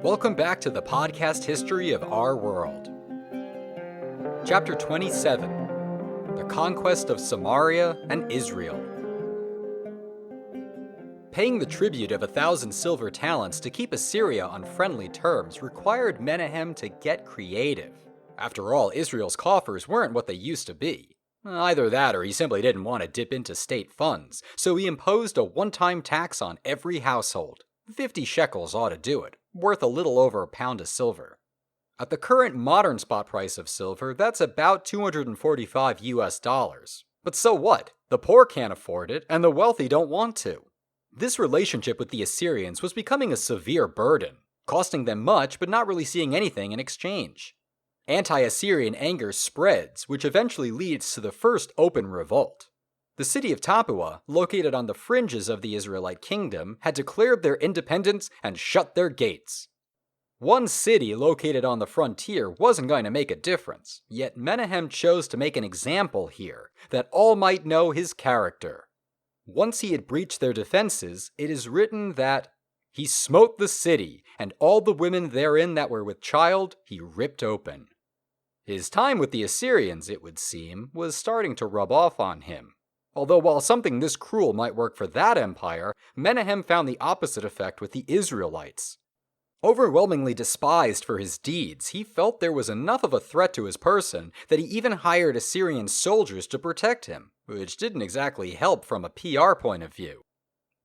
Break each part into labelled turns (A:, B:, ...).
A: Welcome back to the podcast history of our world. Chapter 27, The Conquest of Samaria and Israel. Paying the tribute of 1,000 silver talents to keep Assyria on friendly terms required Menahem to get creative. After all, Israel's coffers weren't what they used to be. Either that or he simply didn't want to dip into state funds, so he imposed a one-time tax on every household. 50 shekels ought to do it, worth a little over a pound of silver. At the current modern spot price of silver, that's about $245 US. But so what? The poor can't afford it, and the wealthy don't want to. This relationship with the Assyrians was becoming a severe burden, costing them much but not really seeing anything in exchange. Anti-Assyrian anger spreads, which eventually leads to the first open revolt. The city of Tapua, located on the fringes of the Israelite kingdom, had declared their independence and shut their gates. One city located on the frontier wasn't going to make a difference, yet Menahem chose to make an example here, that all might know his character. Once he had breached their defenses, it is written that he smote the city, and all the women therein that were with child he ripped open. His time with the Assyrians, it would seem, was starting to rub off on him. Although while something this cruel might work for that empire, Menahem found the opposite effect with the Israelites. Overwhelmingly despised for his deeds, he felt there was enough of a threat to his person that he even hired Assyrian soldiers to protect him, which didn't exactly help from a PR point of view.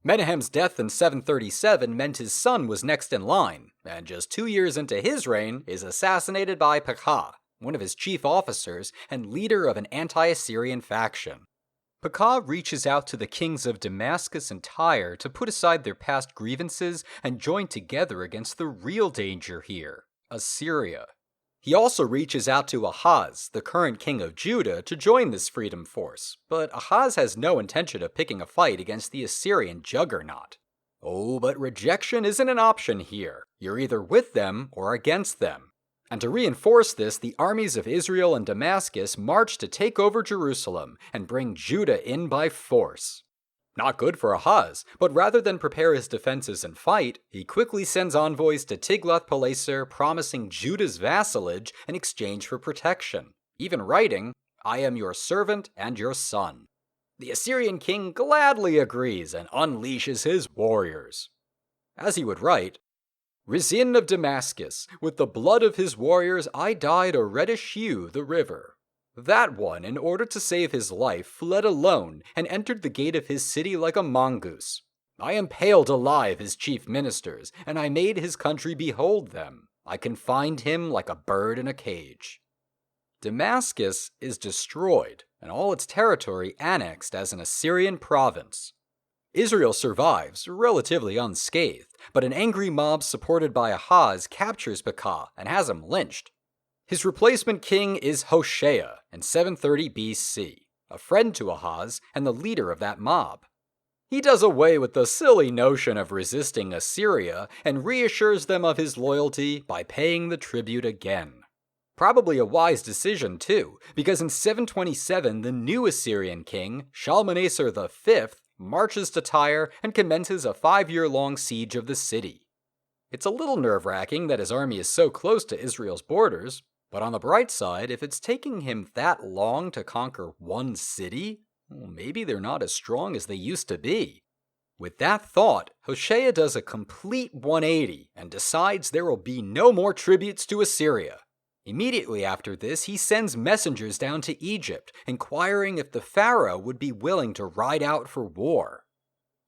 A: Menahem's death in 737 meant his son was next in line, and just 2 years into his reign is assassinated by Pekah, one of his chief officers and leader of an anti-Assyrian faction. Pekah reaches out to the kings of Damascus and Tyre to put aside their past grievances and join together against the real danger here, Assyria. He also reaches out to Ahaz, the current king of Judah, to join this freedom force, but Ahaz has no intention of picking a fight against the Assyrian juggernaut. Oh, but rejection isn't an option here. You're either with them or against them. And to reinforce this, the armies of Israel and Damascus march to take over Jerusalem and bring Judah in by force. Not good for Ahaz, but rather than prepare his defenses and fight, he quickly sends envoys to Tiglath-Pileser promising Judah's vassalage in exchange for protection, even writing, "I am your servant and your son." The Assyrian king gladly agrees and unleashes his warriors. As he would write, "Rezin of Damascus, with the blood of his warriors I dyed a reddish hue the river. That one, in order to save his life, fled alone and entered the gate of his city like a mongoose. I impaled alive his chief ministers, and I made his country behold them. I confined him like a bird in a cage." Damascus is destroyed, and all its territory annexed as an Assyrian province. Israel survives, relatively unscathed, but an angry mob supported by Ahaz captures Pekah and has him lynched. His replacement king is Hoshea in 730 BC, a friend to Ahaz and the leader of that mob. He does away with the silly notion of resisting Assyria and reassures them of his loyalty by paying the tribute again. Probably a wise decision too, because in 727 the new Assyrian king, Shalmaneser V, marches to Tyre and commences a 5-year-long siege of the city. It's a little nerve-wracking that his army is so close to Israel's borders, but on the bright side, if it's taking him that long to conquer one city, maybe they're not as strong as they used to be. With that thought, Hoshea does a complete 180 and decides there will be no more tributes to Assyria. Immediately after this, he sends messengers down to Egypt, inquiring if the pharaoh would be willing to ride out for war.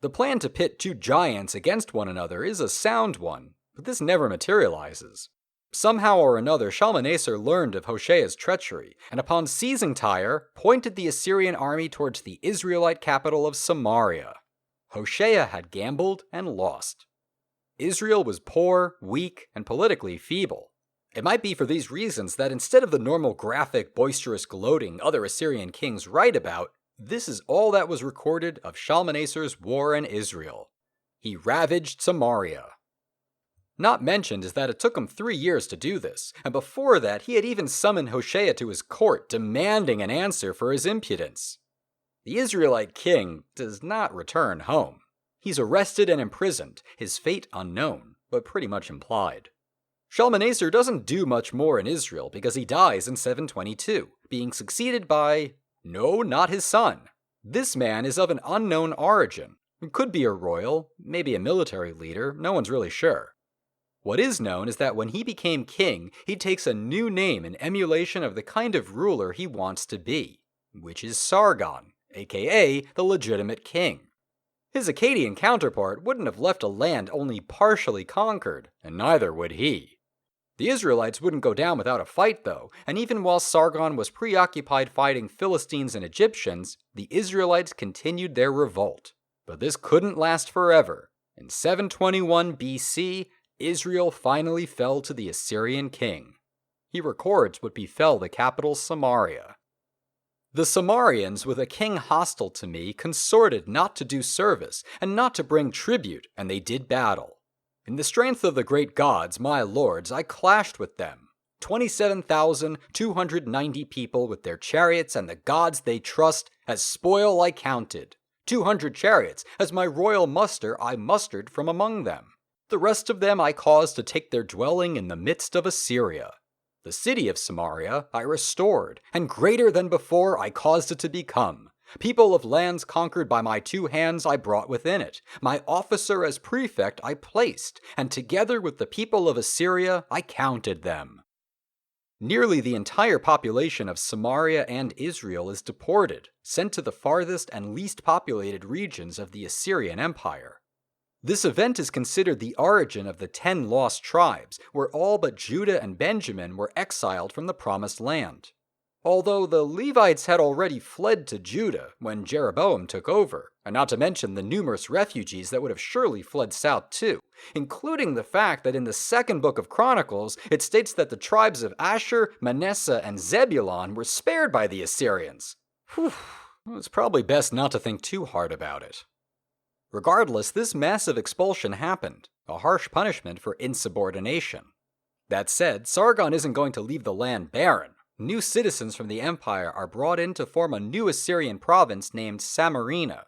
A: The plan to pit two giants against one another is a sound one, but this never materializes. Somehow or another, Shalmaneser learned of Hoshea's treachery, and upon seizing Tyre, pointed the Assyrian army towards the Israelite capital of Samaria. Hoshea had gambled and lost. Israel was poor, weak, and politically feeble. It might be for these reasons that instead of the normal graphic, boisterous gloating other Assyrian kings write about, this is all that was recorded of Shalmaneser's war in Israel. He ravaged Samaria. Not mentioned is that it took him 3 years to do this, and before that he had even summoned Hoshea to his court demanding an answer for his impudence. The Israelite king does not return home. He's arrested and imprisoned, his fate unknown, but pretty much implied. Shalmaneser doesn't do much more in Israel because he dies in 722, being succeeded by, no, not his son. This man is of an unknown origin. Could be a royal, maybe a military leader, no one's really sure. What is known is that when he became king, he takes a new name in emulation of the kind of ruler he wants to be, which is Sargon, aka the legitimate king. His Akkadian counterpart wouldn't have left a land only partially conquered, and neither would he. The Israelites wouldn't go down without a fight, though, and even while Sargon was preoccupied fighting Philistines and Egyptians, the Israelites continued their revolt. But this couldn't last forever. In 721 BC, Israel finally fell to the Assyrian king. He records what befell the capital Samaria. The Samarians, with a king hostile to me, consorted not to do service and not to bring tribute, and they did battle. In the strength of the great gods, my lords, I clashed with them. 27,290 people with their chariots and the gods they trust, as spoil I counted. 200 chariots, as my royal muster I mustered from among them. The rest of them I caused to take their dwelling in the midst of Assyria. The city of Samaria I restored, and greater than before I caused it to become. People of lands conquered by my 2 hands I brought within it. My officer as prefect I placed, and together with the people of Assyria I counted them. Nearly the entire population of Samaria and Israel is deported, sent to the farthest and least populated regions of the Assyrian Empire. This event is considered the origin of the 10 lost tribes, where all but Judah and Benjamin were exiled from the Promised Land. Although the Levites had already fled to Judah when Jeroboam took over, and not to mention the numerous refugees that would have surely fled south too, including the fact that in the 2nd book of Chronicles it states that the tribes of Asher, Manasseh, and Zebulun were spared by the Assyrians. Whew, it's probably best not to think too hard about it. Regardless, this massive expulsion happened, a harsh punishment for insubordination. That said, Sargon isn't going to leave the land barren. New citizens from the empire are brought in to form a new Assyrian province named Samaria.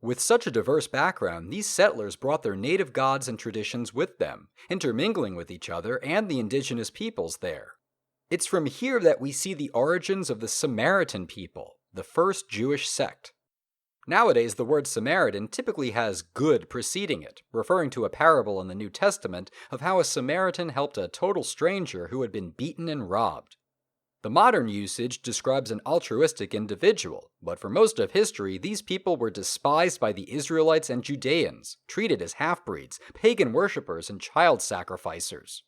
A: With such a diverse background, these settlers brought their native gods and traditions with them, intermingling with each other and the indigenous peoples there. It's from here that we see the origins of the Samaritan people, the first Jewish sect. Nowadays, the word Samaritan typically has good preceding it, referring to a parable in the New Testament of how a Samaritan helped a total stranger who had been beaten and robbed. The modern usage describes an altruistic individual, but for most of history, these people were despised by the Israelites and Judeans, treated as half-breeds, pagan worshippers, and child sacrificers.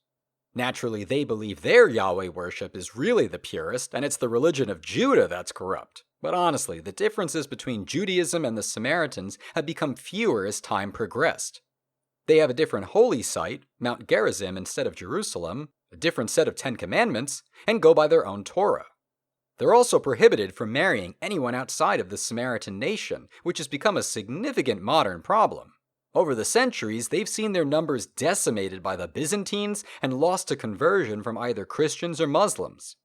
A: Naturally, they believe their Yahweh worship is really the purest, and it's the religion of Judah that's corrupt. But honestly, the differences between Judaism and the Samaritans have become fewer as time progressed. They have a different holy site, Mount Gerizim instead of Jerusalem, a different set of 10 commandments, and go by their own Torah. They're also prohibited from marrying anyone outside of the Samaritan nation, which has become a significant modern problem. Over the centuries, they've seen their numbers decimated by the Byzantines and lost to conversion from either Christians or Muslims.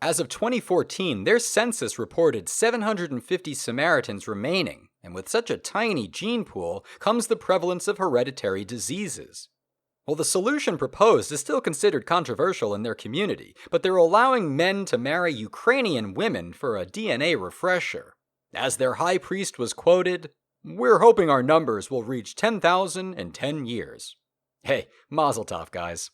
A: As of 2014, their census reported 750 Samaritans remaining, and with such a tiny gene pool comes the prevalence of hereditary diseases. Well, the solution proposed is still considered controversial in their community, but they're allowing men to marry Ukrainian women for a DNA refresher. As their high priest was quoted, "We're hoping our numbers will reach 10,000 in 10 years. Hey, mazel tov, guys.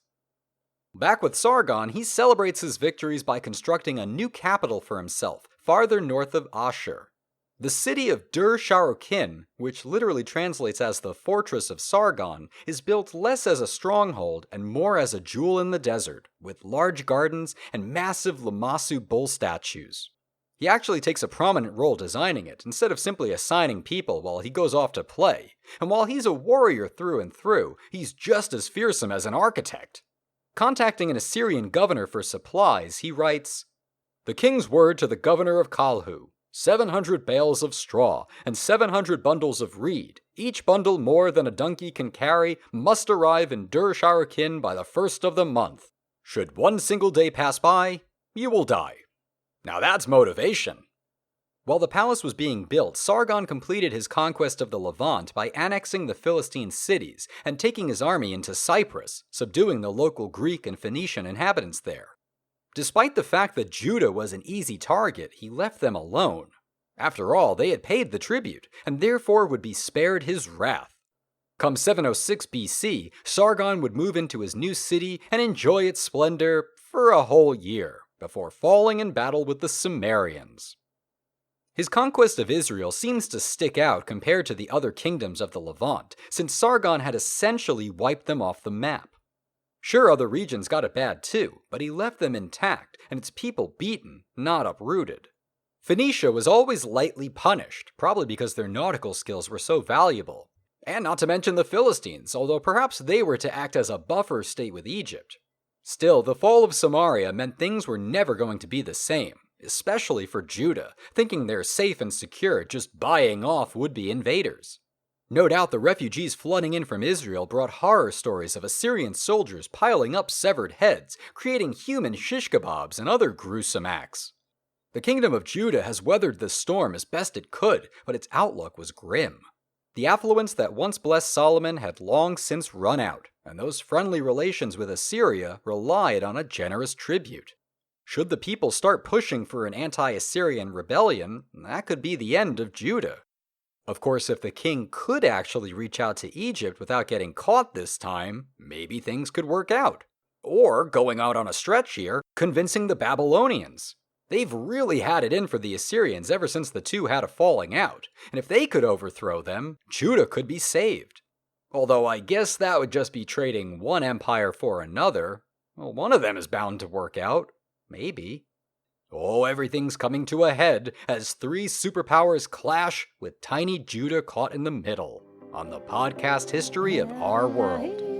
A: Back with Sargon, he celebrates his victories by constructing a new capital for himself, farther north of Ashur. The city of Dur-Sharokin, which literally translates as the Fortress of Sargon, is built less as a stronghold and more as a jewel in the desert, with large gardens and massive Lamassu bull statues. He actually takes a prominent role designing it, instead of simply assigning people while he goes off to play. And while he's a warrior through and through, he's just as fearsome as an architect. Contacting an Assyrian governor for supplies, he writes, "The king's word to the governor of Kalhu, 700 bales of straw and 700 bundles of reed, each bundle more than a donkey can carry, must arrive in Dur-Sharokin by the 1st of the month. Should one single day pass by, you will die." Now that's motivation. While the palace was being built, Sargon completed his conquest of the Levant by annexing the Philistine cities and taking his army into Cyprus, subduing the local Greek and Phoenician inhabitants there. Despite the fact that Judah was an easy target, he left them alone. After all, they had paid the tribute, and therefore would be spared his wrath. Come 706 BC, Sargon would move into his new city and enjoy its splendor for a whole year, before falling in battle with the Samaritans. His conquest of Israel seems to stick out compared to the other kingdoms of the Levant, since Sargon had essentially wiped them off the map. Sure, other regions got it bad too, but he left them intact and its people beaten, not uprooted. Phoenicia was always lightly punished, probably because their nautical skills were so valuable. And not to mention the Philistines, although perhaps they were to act as a buffer state with Egypt. Still, the fall of Samaria meant things were never going to be the same, especially for Judah, thinking they're safe and secure just buying off would-be invaders. No doubt the refugees flooding in from Israel brought horror stories of Assyrian soldiers piling up severed heads, creating human shish kebabs and other gruesome acts. The kingdom of Judah has weathered this storm as best it could, but its outlook was grim. The affluence that once blessed Solomon had long since run out, and those friendly relations with Assyria relied on a generous tribute. Should the people start pushing for an anti-Assyrian rebellion, that could be the end of Judah. Of course, if the king could actually reach out to Egypt without getting caught this time, maybe things could work out. Or, going out on a stretch here, convincing the Babylonians. They've really had it in for the Assyrians ever since the two had a falling out, and if they could overthrow them, Judah could be saved. Although I guess that would just be trading one empire for another. Well, one of them is bound to work out. Maybe. Oh, everything's coming to a head as three superpowers clash with tiny Judah caught in the middle on the podcast history of our world.